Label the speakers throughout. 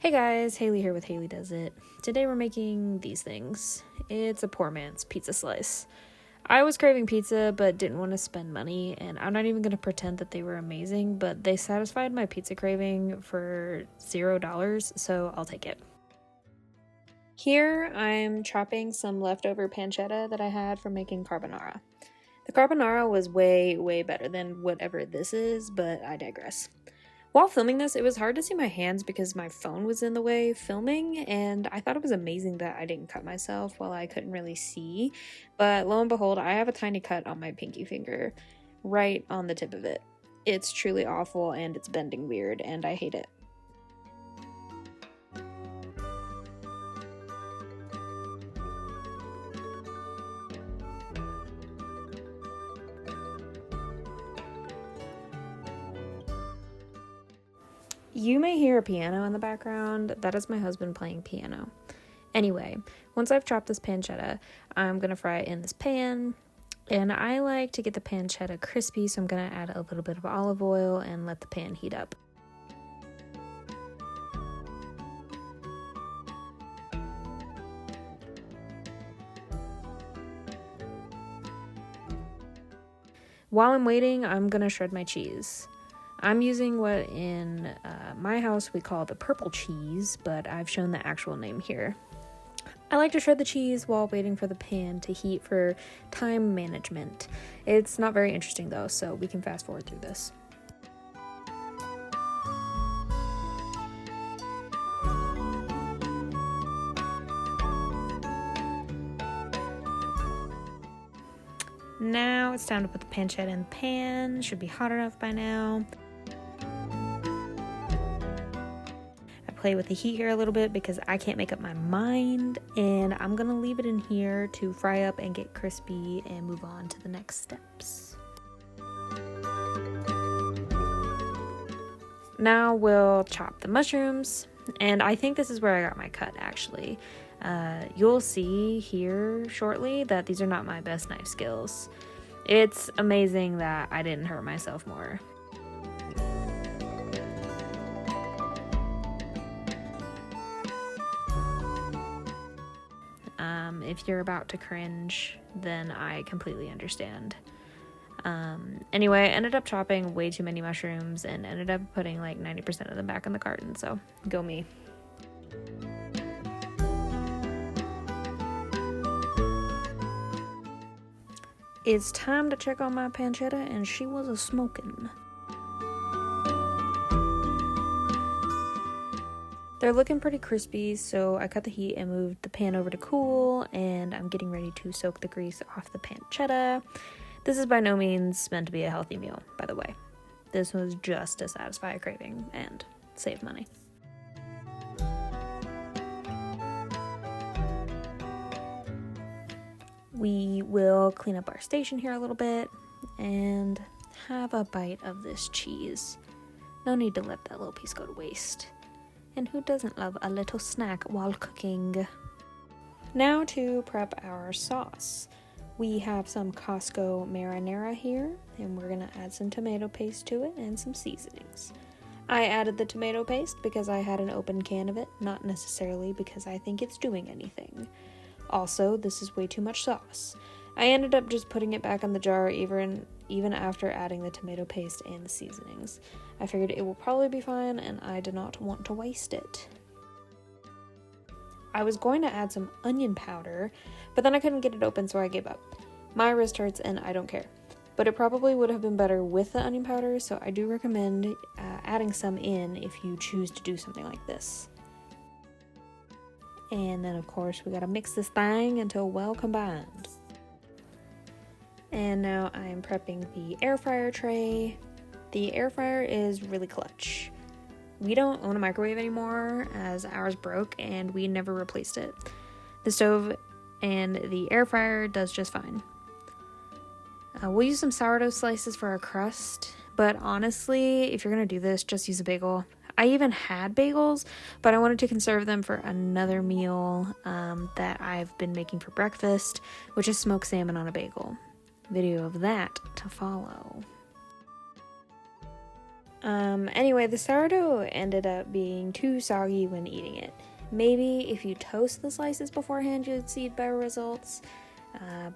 Speaker 1: Hey guys, Haley here with Haley Does It. Today we're making these things. It's a poor man's pizza slice. I was craving pizza but didn't want to spend money, and I'm not even going to pretend that they were amazing, but they satisfied my pizza craving for $0, so I'll take it. Here I'm chopping some leftover pancetta that I had from making carbonara. The carbonara was way better than whatever this is, but I digress. While filming this, it was hard to see my hands because my phone was in the way filming, and I thought it was amazing that I didn't cut myself while I couldn't really see, but lo and behold, I have a tiny cut on my pinky finger, right on the tip of it. It's truly awful, and it's bending weird, and I hate it. You may hear a piano in the background. That is my husband playing piano. Anyway, once I've chopped this pancetta, I'm going to fry it in this pan. And I like to get the pancetta crispy, so I'm going to add a little bit of olive oil and let the pan heat up. While I'm waiting, I'm going to shred my cheese. I'm using what in my house we call the purple cheese, but I've shown the actual name here. I like to shred the cheese while waiting for the pan to heat for time management. It's not very interesting though, so we can fast forward through this. Now it's time to put the pancetta in the pan. Should be hot enough by now. Play with the heat here a little bit because I can't make up my mind, and I'm gonna leave it in here to fry up and get crispy and move on to the next steps. Now we'll chop the mushrooms, and I think this is where I got my cut actually. You'll see here shortly that these are not my best knife skills. It's amazing that I didn't hurt myself more. If you're about to cringe, then I completely understand. Anyway, I ended up chopping way too many mushrooms and ended up putting like 90% of them back in the carton, so go me. It's time to check on my pancetta, and she was a-smoking. They're looking pretty crispy, so I cut the heat and moved the pan over to cool, and I'm getting ready to soak the grease off the pancetta. This is by no means meant to be a healthy meal, by the way. This was just to satisfy a craving and save money. We will clean up our station here a little bit and have a bite of this cheese. No need to let that little piece go to waste. And who doesn't love a little snack while cooking? Now to prep our sauce. We have some Costco marinara here, and we're gonna add some tomato paste to it and some seasonings. I added the tomato paste because I had an open can of it, not necessarily because I think it's doing anything. Also, this is way too much sauce. I ended up just putting it back in the jar even after adding the tomato paste and the seasonings. I figured it will probably be fine, and I did not want to waste it. I was going to add some onion powder, but then I couldn't get it open, so I gave up. My wrist hurts and I don't care. But it probably would have been better with the onion powder, so I do recommend adding some in if you choose to do something like this. And then of course we gotta mix this thing until well combined. And now I'm prepping the air fryer tray. The air fryer is really clutch. We don't own a microwave anymore as ours broke and we never replaced it. The stove and the air fryer does just fine. We'll use some sourdough slices for our crust, but honestly, if you're gonna do this, just use a bagel. I even had bagels, but I wanted to conserve them for another meal that I've been making for breakfast, which is smoked salmon on a bagel. Video of that to follow. Anyway, the sourdough ended up being too soggy when eating it. Maybe if you toast the slices beforehand, you'd see better results.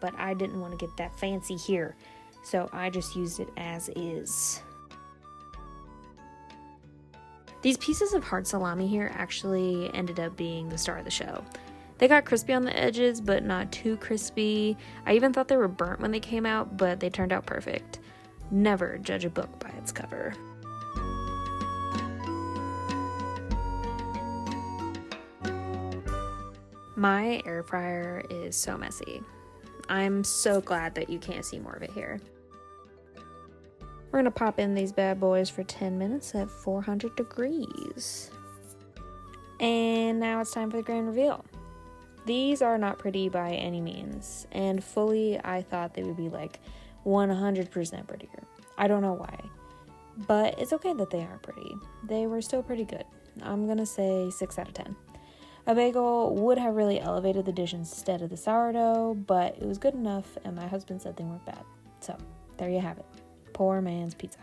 Speaker 1: But I didn't want to get that fancy here, so I just used it as is. These pieces of hard salami here actually ended up being the star of the show. They got crispy on the edges, but not too crispy. I even thought they were burnt when they came out, but they turned out perfect. Never judge a book by its cover. My air fryer is so messy. I'm so glad that you can't see more of it here. We're gonna pop in these bad boys for 10 minutes at 400 degrees. And now it's time for the grand reveal. These are not pretty by any means, and fully I thought they would be like 100% prettier. I don't know why, but it's okay that they aren't pretty. They were still pretty good. I'm gonna say 6 out of 10. A bagel would have really elevated the dish instead of the sourdough, but it was good enough, and my husband said they weren't bad. So, there you have it. Poor man's pizza.